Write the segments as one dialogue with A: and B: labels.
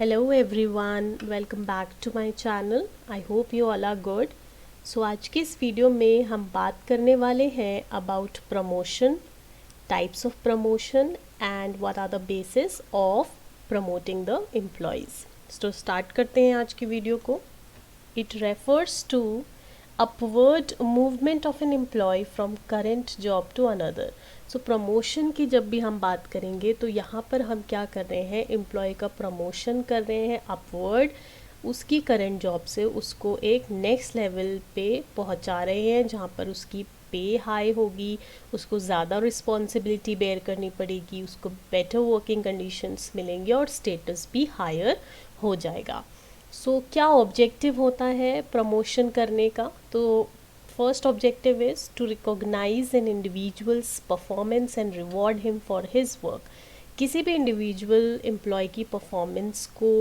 A: Hello everyone, welcome back to my channel. I hope you all are good. So आज की इस video में हम बात करने वाले हैं about promotion, types of promotion and what are the basis of promoting the employees. तो स्टार्ट करते हैं आज की वीडियो को। It refers to upward movement of an employee from current job to another. So promotion की जब भी हम बात करेंगे तो यहाँ पर हम क्या कर रहे हैं, एम्प्लॉय का प्रमोशन कर रहे हैं अपवर्ड, उसकी करंट जॉब से उसको एक नेक्स्ट लेवल पे पहुँचा रहे हैं जहाँ पर उसकी पे हाई होगी, उसको ज़्यादा रिस्पॉन्सिबिलिटी बेयर करनी पड़ेगी, उसको बेटर वर्किंग कंडीशंस मिलेंगे और स्टेटस भी हायर हो जाएगा। क्या ऑब्जेक्टिव होता है प्रमोशन करने का? तो first objective is to recognise an individual's performance and reward him for his work. किसी भी इंडिविजुअल एम्प्लॉय की परफॉर्मेंस को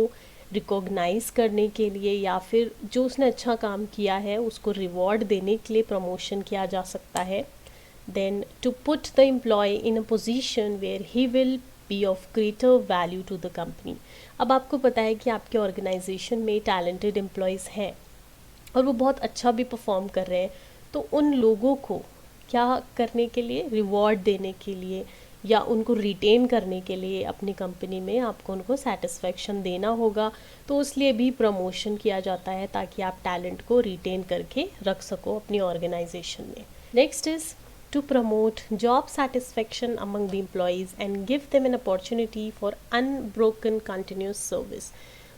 A: रिकॉग्नाइज करने के लिए या फिर जो उसने अच्छा काम किया है उसको रिवॉर्ड देने के लिए प्रमोशन किया जा सकता है। Then to put the employee in a position where he will be of greater value to the company. अब आपको पता है कि आपके ऑर्गेनाइजेशन में टैलेंटेड एम्प्लॉयज़ हैं और वो बहुत अच्छा भी परफॉर्म कर रहे हैं, तो उन लोगों को क्या करने के लिए, रिवॉर्ड देने के लिए या उनको रिटेन करने के लिए अपनी कंपनी में आपको उनको सेटिस्फेक्शन देना होगा। तो इसलिए भी प्रमोशन किया जाता है ताकि आप टैलेंट को रिटेन करके रख सको अपनी ऑर्गेनाइजेशन में। Next is to promote job satisfaction among the employees and give them an opportunity for unbroken continuous service.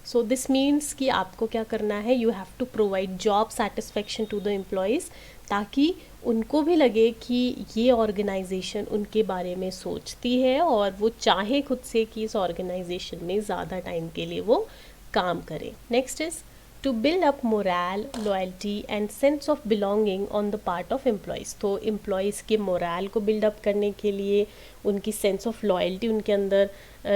A: So this means कि आपको क्या करना है, you have to provide job satisfaction to the employees ताकि उनको भी लगे कि ये ऑर्गेनाइजेशन उनके बारे में सोचती है और वो चाहे खुद से कि इस ऑर्गेनाइजेशन में ज़्यादा टाइम के लिए वो काम करें। Next is to build up morale, loyalty and sense of belonging on the part of employees। तो employees के morale को build up करने के लिए, उनकी sense of loyalty उनके अंदर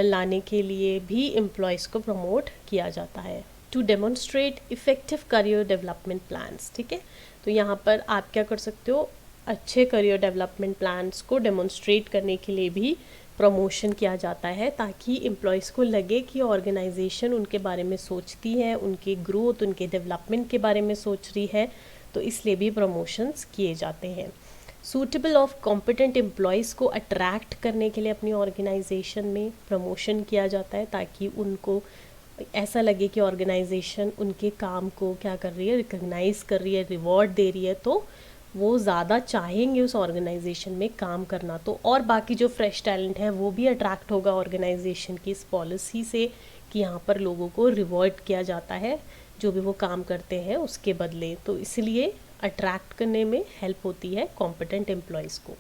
A: लाने के लिए भी employees को promote किया जाता है। To demonstrate effective career development plans, ठीक है, तो यहाँ पर आप क्या कर सकते हो, अच्छे career development plans को demonstrate करने के लिए भी प्रमोशन किया जाता है ताकि एम्प्लॉयज़ को लगे कि ऑर्गेनाइजेशन उनके बारे में सोचती है, उनके ग्रोथ, उनके डेवलपमेंट के बारे में सोच रही है, तो इसलिए भी प्रमोशंस किए जाते हैं। सूटेबल ऑफ कॉम्पिटेंट एम्प्लॉयज़ को अट्रैक्ट करने के लिए अपनी ऑर्गेनाइजेशन में प्रमोशन किया जाता है ताकि उनको ऐसा लगे कि ऑर्गेनाइजेशन उनके काम को क्या कर रही है, रिकग्नाइज कर रही है, रिवॉर्ड दे रही है, तो वो ज़्यादा चाहेंगे उस ऑर्गेनाइजेशन में काम करना। तो और बाकी जो फ्रेश टैलेंट है वो भी अट्रैक्ट होगा ऑर्गेनाइजेशन की इस पॉलिसी से कि यहाँ पर लोगों को रिवॉर्ड किया जाता है जो भी वो काम करते हैं उसके बदले। तो इसलिए अट्रैक्ट करने में हेल्प होती है कॉम्पिटेंट एम्प्लॉयज़ को।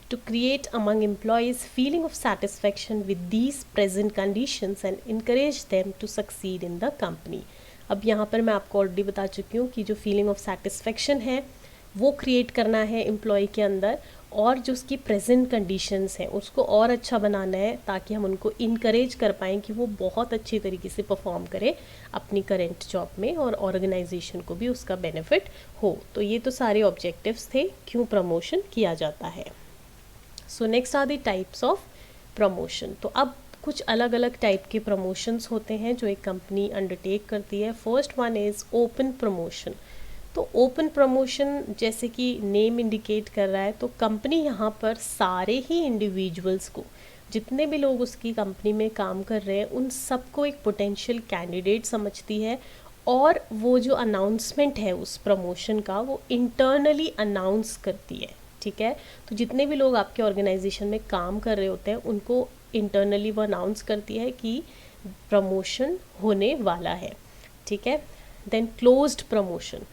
A: To create among employees feeling of satisfaction with these present conditions and encourage them to succeed in the company। अब यहाँ पर मैं आपको ऑलरेडी बता चुकी हूँ कि जो फीलिंग ऑफ सेटिस्फेक्शन है वो क्रिएट करना है एम्प्लॉय के अंदर, और जो उसकी प्रेजेंट कंडीशंस हैं उसको और अच्छा बनाना है ताकि हम उनको इनकरेज कर पाएँ कि वो बहुत अच्छी तरीके से परफॉर्म करे अपनी करेंट जॉब में और ऑर्गेनाइजेशन को भी उसका बेनिफिट हो। तो ये तो सारे ऑब्जेक्टिव्स थे क्यों प्रमोशन किया जाता है। So next are the types of promotion. तो अब कुछ अलग अलग टाइप के प्रमोशंस होते हैं जो एक कंपनी अंडरटेक करती है। First one is open promotion. तो ओपन प्रमोशन जैसे कि नेम इंडिकेट कर रहा है, तो कंपनी यहाँ पर सारे ही इंडिविजुअल्स को, जितने भी लोग उसकी कंपनी में काम कर रहे हैं, उन सबको एक पोटेंशियल कैंडिडेट समझती है और वो जो अनाउंसमेंट है उस प्रमोशन का वो इंटरनली अनाउंस करती है। ठीक है, तो जितने भी लोग आपके ऑर्गेनाइजेशन में काम कर रहे होते हैं उनको इंटरनली वो अनाउंस करती है कि प्रमोशन होने वाला है। ठीक है, then closed promotion,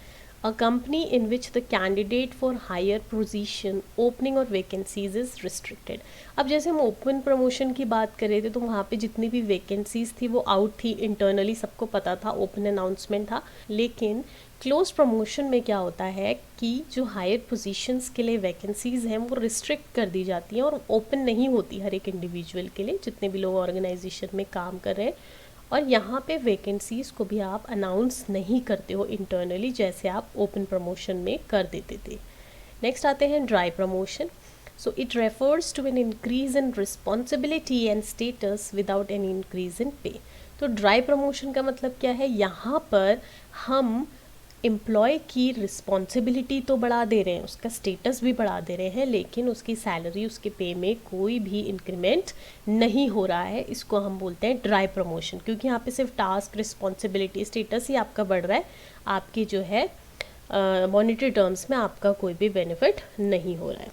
A: a company in which the candidate for higher position opening or vacancies is restricted। अब जैसे हम ओपन प्रमोशन की बात कर रहे थे तो वहाँ पे जितनी भी वैकेंसीज थी वो आउट थी, इंटरनली सबको पता था, ओपन अनाउंसमेंट था। लेकिन क्लोज प्रमोशन में क्या होता है कि जो हायर पोजीशंस के लिए वैकेंसीज हैं वो रिस्ट्रिक्ट कर दी जाती हैं और ओपन नहीं होती हर एक इंडिविजुअल के लिए, जितने भी लोग ऑर्गेनाइजेशन में काम कर रहे हैं। और यहाँ पे वैकेंसीज़ को भी आप अनाउंस नहीं करते हो इंटरनली जैसे आप ओपन प्रमोशन में कर देते थे। नेक्स्ट आते हैं dry promotion. So it refers to an increase in responsibility and status without an increase in pay. तो ड्राई प्रमोशन का मतलब क्या है, यहाँ पर हम एम्प्लॉय की रिस्पॉन्सिबिलिटी तो बढ़ा दे रहे हैं, उसका स्टेटस भी बढ़ा दे रहे हैं, लेकिन उसकी सैलरी, उसके पे में कोई भी इंक्रीमेंट नहीं हो रहा है। इसको हम बोलते हैं ड्राई प्रमोशन, क्योंकि यहाँ पे सिर्फ टास्क, रिस्पॉन्सिबिलिटी, स्टेटस ही आपका बढ़ रहा है, आपकी जो है मॉनेटरी टर्म्स में आपका कोई भी बेनिफिट नहीं हो रहा है।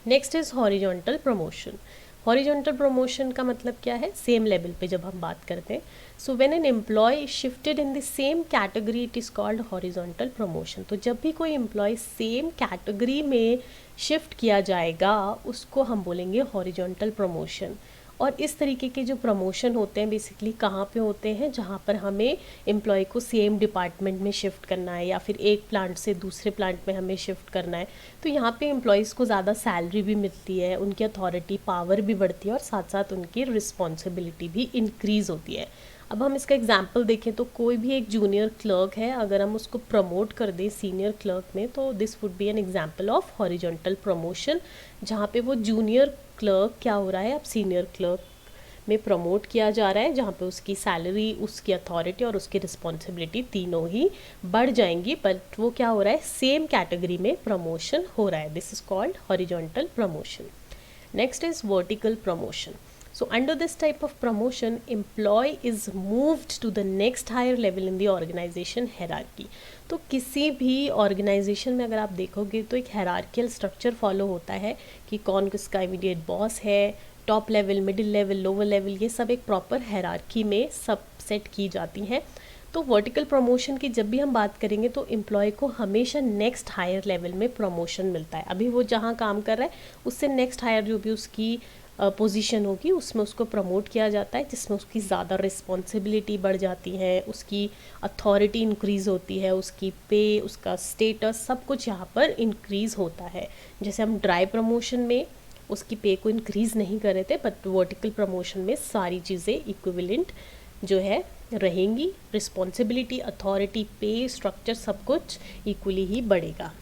A: Next is horizontal promotion. Horizontal promotion का मतलब क्या है, सेम लेवल पे जब हम बात करते हैं। So when an employee shifted in the same category it is called horizontal promotion. तो जब भी कोई एम्प्लॉय सेम कैटेगरी में शिफ्ट किया जाएगा उसको हम बोलेंगे हॉरिजॉन्टल प्रमोशन। और इस तरीके के जो प्रमोशन होते हैं बेसिकली कहाँ पे होते हैं, जहाँ पर हमें एम्प्लॉय को सेम डिपार्टमेंट में शिफ्ट करना है या फिर एक प्लांट से दूसरे प्लांट में हमें शिफ्ट करना है। तो यहाँ पे एम्प्लॉयज़ को ज़्यादा सैलरी भी मिलती है, उनकी अथॉरिटी पावर भी बढ़ती है और साथ साथ उनकी रिस्पॉन्सिबिलिटी भी इंक्रीज़ होती है। अब हम इसका एग्जाम्पल देखें तो कोई भी एक जूनियर क्लर्क है, अगर हम उसको प्रमोट कर दें सीनियर क्लर्क में, तो this would be an example of horizontal promotion, जहाँ पे वो जूनियर क्लर्क क्या हो रहा है, अब सीनियर क्लर्क में प्रमोट किया जा रहा है, जहाँ पे उसकी सैलरी, उसकी अथॉरिटी और उसकी रिस्पॉन्सिबिलिटी तीनों ही बढ़ जाएंगी, बट वो क्या हो रहा है, सेम कैटेगरी में प्रमोशन हो रहा है। This is called horizontal promotion. Next is vertical promotion. So under this type of promotion, employee is moved to the next higher level in the organization hierarchy. तो किसी भी ऑर्गेनाइजेशन में अगर आप देखोगे तो एक हायरार्कियल स्ट्रक्चर फॉलो होता है कि कौन किसका इमीडिएट बॉस है, top level, middle level, lower level, ये सब एक प्रॉपर हायरार्की में सब सेट की जाती हैं। तो वर्टिकल प्रमोशन की जब भी हम बात करेंगे तो एम्प्लॉय को हमेशा नेक्स्ट हायर लेवल में प्रमोशन मिलता है। अभी वो जहाँ काम कर रहा है उससे नेक्स्ट हायर जो भी उसकी पोजीशन होगी उसमें उसको प्रमोट किया जाता है, जिसमें उसकी ज़्यादा रिस्पॉन्सिबिलिटी बढ़ जाती है, उसकी अथॉरिटी इंक्रीज़ होती है, उसकी पे, उसका स्टेटस, सब कुछ यहाँ पर इंक्रीज़ होता है। जैसे हम ड्राई प्रमोशन में उसकी पे को इंक्रीज़ नहीं कर रहे थे, बट वर्टिकल प्रमोशन में सारी चीज़ें इक्विवेलेंट जो है रहेंगी, रिस्पॉन्सिबिलिटी, अथॉरिटी, पे, स्ट्रक्चर सब कुछ इक्वली ही बढ़ेगा।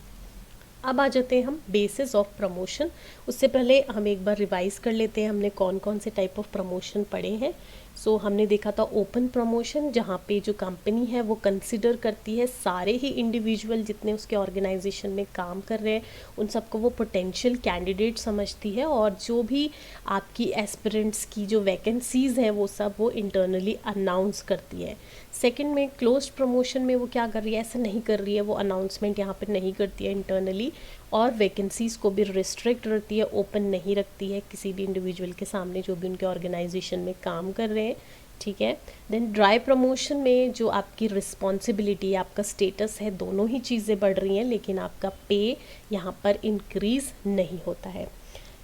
A: अब आ जाते हैं हम बेसिस ऑफ प्रमोशन। उससे पहले हम एक बार रिवाइज कर लेते हैं हमने कौन कौन से टाइप ऑफ प्रमोशन पढ़े हैं। सो हमने देखा था ओपन प्रमोशन, जहाँ पे जो कंपनी है वो कंसिडर करती है सारे ही इंडिविजुअल जितने उसके ऑर्गेनाइजेशन में काम कर रहे हैं उन सबको वो पोटेंशियल कैंडिडेट समझती है, और जो भी आपकी एस्पिरेंट्स की जो वैकेंसीज़ हैं वो सब वो इंटरनली अनाउंस करती है। सेकंड में क्लोज्ड प्रमोशन में वो क्या कर रही है, ऐसा नहीं कर रही है, वो अनाउंसमेंट यहाँ पर नहीं करती है इंटरनली, और वैकेंसीज़ को भी रिस्ट्रिक्ट रखती है, ओपन नहीं रखती है किसी भी इंडिविजुअल के सामने जो भी उनके ऑर्गेनाइजेशन में काम कर रहे हैं। ठीक है। देन ड्राई प्रमोशन में जो आपकी रिस्पॉन्सिबिलिटी, आपका स्टेटस है, दोनों ही चीज़ें बढ़ रही हैं, लेकिन आपका पे यहाँ पर इंक्रीज़ नहीं होता है।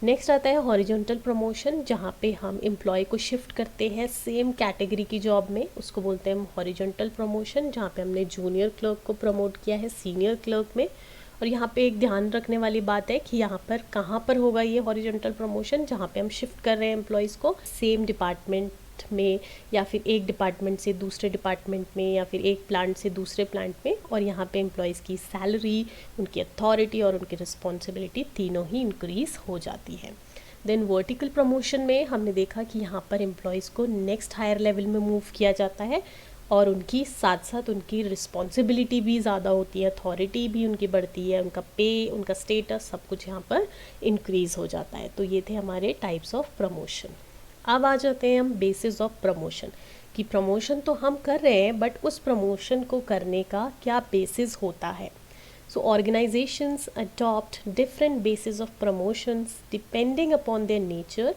A: नेक्स्ट आता है हॉरिजॉन्टल प्रमोशन, जहाँ पे हम एम्प्लॉय को शिफ्ट करते हैं सेम कैटेगरी की जॉब में, उसको बोलते हैं हम हॉरिजॉन्टल प्रमोशन, जहाँ पे हमने जूनियर क्लर्क को प्रमोट किया है सीनियर क्लर्क में। और यहाँ पे एक ध्यान रखने वाली बात है कि यहाँ पर कहाँ पर होगा ये हॉरिजॉन्टल प्रमोशन, जहाँ पे हम शिफ्ट कर रहे हैं एम्प्लॉयज़ को सेम डिपार्टमेंट में, या फिर एक डिपार्टमेंट से दूसरे डिपार्टमेंट में, या फिर एक प्लांट से दूसरे प्लांट में, और यहाँ पे एम्प्लॉयज़ की सैलरी, उनकी अथॉरिटी और उनकी रिस्पॉन्सिबिलिटी तीनों ही इंक्रीज़ हो जाती है। देन वर्टिकल प्रमोशन में हमने देखा कि यहाँ पर एम्प्लॉयज़ को नेक्स्ट हायर लेवल में मूव किया जाता है, और उनकी साथ साथ उनकी रिस्पॉन्सिबिलिटी भी ज़्यादा होती है, अथॉरिटी भी उनकी बढ़ती है, उनका पे, उनका स्टेटस सब कुछ यहाँ पर इंक्रीज़ हो जाता है। तो ये थे हमारे टाइप्स ऑफ प्रमोशन। अब आ जाते हैं हम बेसिस ऑफ प्रमोशन, कि प्रमोशन तो हम कर रहे हैं बट उस प्रमोशन को करने का क्या बेसिस होता है। So organisations adopt different basis of promotions depending upon their nature,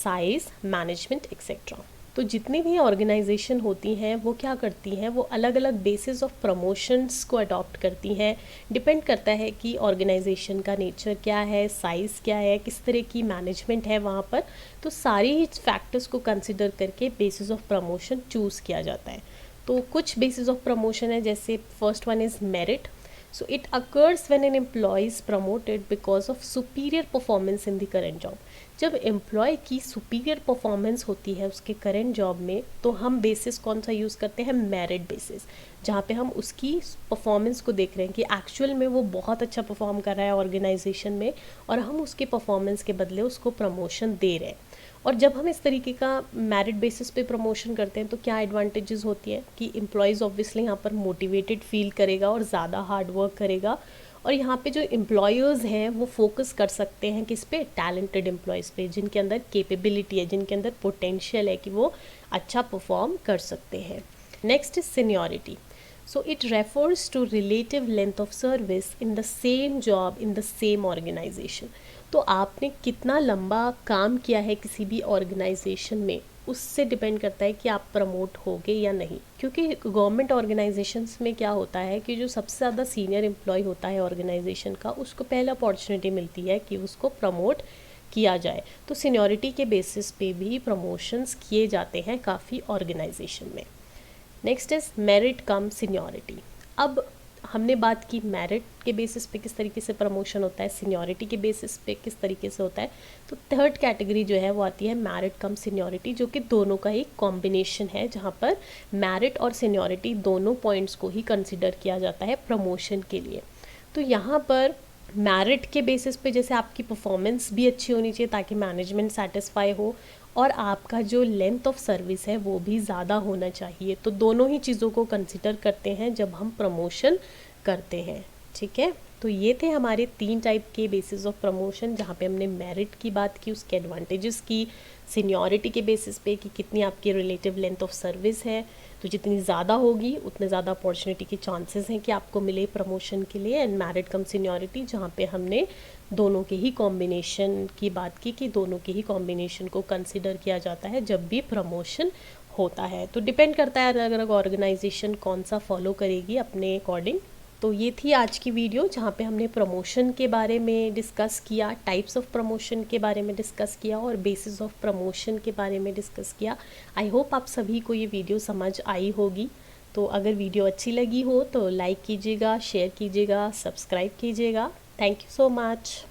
A: size, management etcetera. तो जितनी भी ऑर्गेनाइजेशन होती हैं वो क्या करती हैं, वो अलग अलग बेसिस ऑफ प्रमोशंस को अडॉप्ट करती हैं। डिपेंड करता है कि ऑर्गेनाइजेशन का नेचर क्या है, साइज़ क्या है, किस तरह की मैनेजमेंट है वहाँ पर, तो सारी ही फैक्टर्स को कंसिडर करके बेसिस ऑफ प्रमोशन चूज़ किया जाता है। तो कुछ बेसिस ऑफ प्रमोशन है, जैसे first one is merit. So it occurs when an employee is promoted because of superior performance in the current job. जब एम्प्लॉय की सुपीरियर परफॉर्मेंस होती है उसके करेंट जॉब में, तो हम बेसिस कौन सा यूज़ करते हैं, मेरिट बेसिस, जहाँ पे हम उसकी परफॉर्मेंस को देख रहे हैं कि एक्चुअल में वो बहुत अच्छा परफॉर्म कर रहा है ऑर्गेनाइजेशन में, और हम उसके परफॉर्मेंस के बदले उसको प्रमोशन दे रहे हैं। और जब हम इस तरीके का मेरिट बेसिस पे प्रमोशन करते हैं तो क्या एडवांटेजेस होती है कि एम्प्लॉयज़ ऑब्वियसली यहाँ पर मोटिवेटेड फील करेगा और ज़्यादा हार्ड वर्क करेगा, और यहाँ पे जो एम्प्लॉयर्स हैं वो फोकस कर सकते हैं किस पे, टैलेंटेड एम्प्लॉयज़ पे, जिनके अंदर कैपेबिलिटी है, जिनके अंदर पोटेंशियल है कि वो अच्छा परफॉर्म कर सकते हैं। Next is seniority. So it refers to relative length of service in the same job in the same organization. तो आपने कितना लंबा काम किया है किसी भी ऑर्गेनाइजेशन में, उससे डिपेंड करता है कि आप प्रमोट होगे या नहीं। क्योंकि गवर्नमेंट ऑर्गेनाइजेशंस में क्या होता है कि जो सबसे ज़्यादा सीनियर एम्प्लॉय होता है ऑर्गेनाइजेशन का, उसको पहले अपॉर्चुनिटी मिलती है कि उसको प्रमोट किया जाए। तो सीनियरिटी के बेसिस पे भी प्रमोशंस किए जाते हैं काफ़ी ऑर्गेनाइजेशन में। Next is merit come seniority. अब हमने बात की मेरिट के बेसिस पे किस तरीके से प्रमोशन होता है, सीनियरिटी के बेसिस पे किस तरीके से होता है। तो थर्ड कैटेगरी जो है वो आती है मेरिट कम सीनियरिटी, जो कि दोनों का एक कॉम्बिनेशन है, जहाँ पर मेरिट और सीनियरिटी दोनों पॉइंट्स को ही कंसिडर किया जाता है प्रमोशन के लिए। तो यहाँ पर मेरिट के बेसिस पे जैसे आपकी परफॉर्मेंस भी अच्छी होनी चाहिए ताकि मैनेजमेंट सेटिस्फाई हो, और आपका जो लेंथ ऑफ सर्विस है वो भी ज़्यादा होना चाहिए। तो दोनों ही चीज़ों को कंसिडर करते हैं जब हम प्रमोशन करते हैं, ठीक है। तो ये थे हमारे 3 टाइप के बेसिस ऑफ प्रमोशन, जहाँ पे हमने मेरिट की बात की, उसके एडवांटेजेस की, सीनियरिटी के बेसिस पे कि कितनी आपकी रिलेटिव लेंथ ऑफ सर्विस है, तो जितनी ज़्यादा होगी उतने ज़्यादा अपॉर्चुनिटी के चांसेस हैं कि आपको मिले प्रमोशन के लिए, एंड मेरिट कम सीनियरिटी जहाँ पे हमने दोनों के ही कॉम्बिनेशन की बात की कि दोनों के ही कॉम्बिनेशन को कंसिडर किया जाता है जब भी प्रमोशन होता है। तो डिपेंड करता है अलग अलग ऑर्गेनाइजेशन कौन सा फॉलो करेगी अपने अकॉर्डिंग। तो ये थी आज की वीडियो जहाँ पे हमने प्रमोशन के बारे में डिस्कस किया, टाइप्स ऑफ प्रमोशन के बारे में डिस्कस किया और बेसिस ऑफ प्रमोशन के बारे में डिस्कस किया। आई होप आप सभी को ये वीडियो समझ आई होगी। तो अगर वीडियो अच्छी लगी हो तो लाइक कीजिएगा, शेयर कीजिएगा, सब्सक्राइब कीजिएगा। Thank you so much.